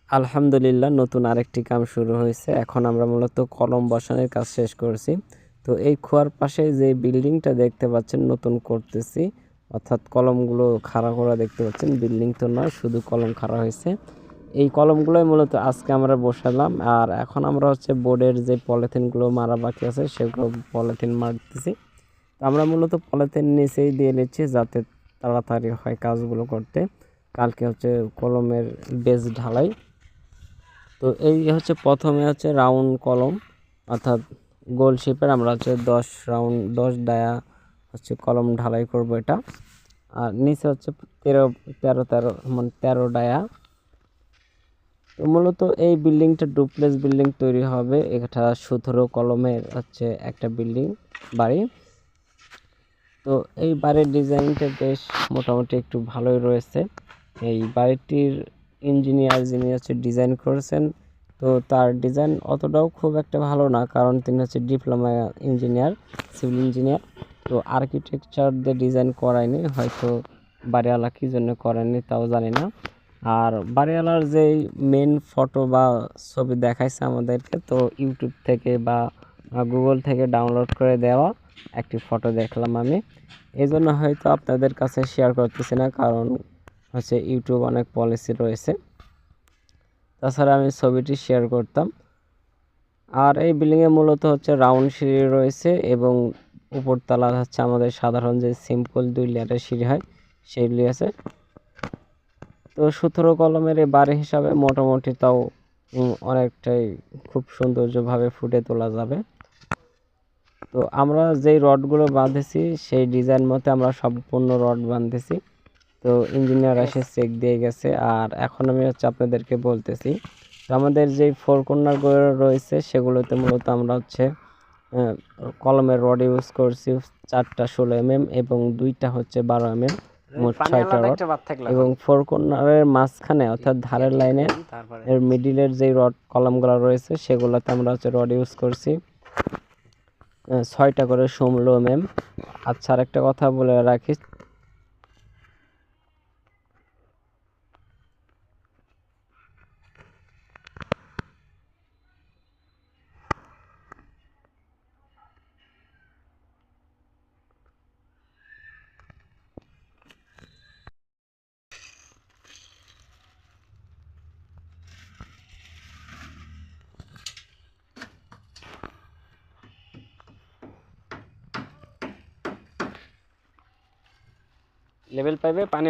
আলহামদুলিল্লাহ নতুন আরেকটি কাম শুরু হয়েছে। এখন আমরা মূলত কলম বসানোর কাজ শেষ করেছি। তো এই খোয়ার পাশে যে বিল্ডিংটা দেখতে পাচ্ছেন নতুন করতেছি, অর্থাৎ কলমগুলো খাড়া করা দেখতে পাচ্ছেন, বিল্ডিং তো নয়, শুধু কলম খাড়া হয়েছে। এই কলমগুলোই মূলত আজকে আমরা বসালাম। আর এখন আমরা বোর্ডের যে পলিথিনগুলো মারা বাকি আছে সেগুলো পলিথিন মারতেছি। তো আমরা মূলত পলিথিন নিচেই দিয়ে নিচ্ছি যাতে তাড়াতাড়ি হয় কাজগুলো করতে। কালকে কলমের বেজ ঢালাই। তো এই প্রথমে রাউন্ড কলম, অর্থাৎ গোল শেপের আমরা 10 রাউন্ড 10 ডায়া কলম ঢালাই করব এটা। আর নিচে 13 মানে 13 ডায়া। তো মূলত এই বিল্ডিংটা ডুপ্লেক্স বিল্ডিং তৈরি হবে। এটা 17 কলমের একটা বিল্ডিং বাড়ি। তো এই বাড়ির ডিজাইনটা বেশ মোটামুটি একটু ভালোই রয়েছে। এই বাড়িটির ইঞ্জিনিয়ার যিনি ডিজাইন করেছেন, তো তার ডিজাইন অতটাও খুব একটা ভালো না, কারণ তিনি ডিপ্লোমা ইঞ্জিনিয়ার, সিভিল ইঞ্জিনিয়ার। তো আর্কিটেকচার দিয়ে ডিজাইন করায়নি, হয়তো বাড়িওয়ালা কী জন্য করেননি তাও জানি না। আর বাড়িওয়ালার যেই মেন ফটো বা ছবি দেখাইছে আমাদেরকে, তো ইউটিউব থেকে বা গুগল থেকে ডাউনলোড করে দেওয়া একটি ফটো দেখলাম আমি। এই জন্য হয়তো আপনাদের কাছে শেয়ার করতেছি না, কারণ ইউটিউব অনেক পলিসি রয়েছে। তাছাড়া আমি ছবিটি শেয়ার করতাম। আর এই বিল্ডিংয়ে মূলত রাউন্ড সিঁড়ি রয়েছে এবং উপরতলা আমাদের সাধারণ যে সিম্পল 2 লেয়ারের সিঁড়ি হয় সেগুলি আছে। তো 17 কলমের এই বাড়ি হিসাবে মোটামুটি তাও অনেকটাই খুব সৌন্দর্যভাবে ফুটে তোলা যাবে। তো আমরা যেই রডগুলো বাঁধেছি সেই ডিজাইন মতে আমরা সম্পূর্ণ রড বাঁধেছি। তো ইঞ্জিনিয়ার এসে চেক দিয়ে গেছে। আর এখন আমি আপনাদেরকে বলতেছি, তো আমাদের যেই 4 কর্নারগুলো রয়েছে সেগুলোতে মূলত আমরা কলমের রড ইউজ করছি 4টা 16 mm এবং 2টা 12 mm, মোট 6টা রড। এবং 4 কর্নারের মাঝখানে অর্থাৎ ধারের লাইনে এর মিডিলের যে রড কলমগুলো রয়েছে সেগুলোতে আমরা রড ইউজ করছি 6টা করে 16 mm। আচ্ছা, আরেকটা কথা বলে রাখি, লেভেল পাইপে পানি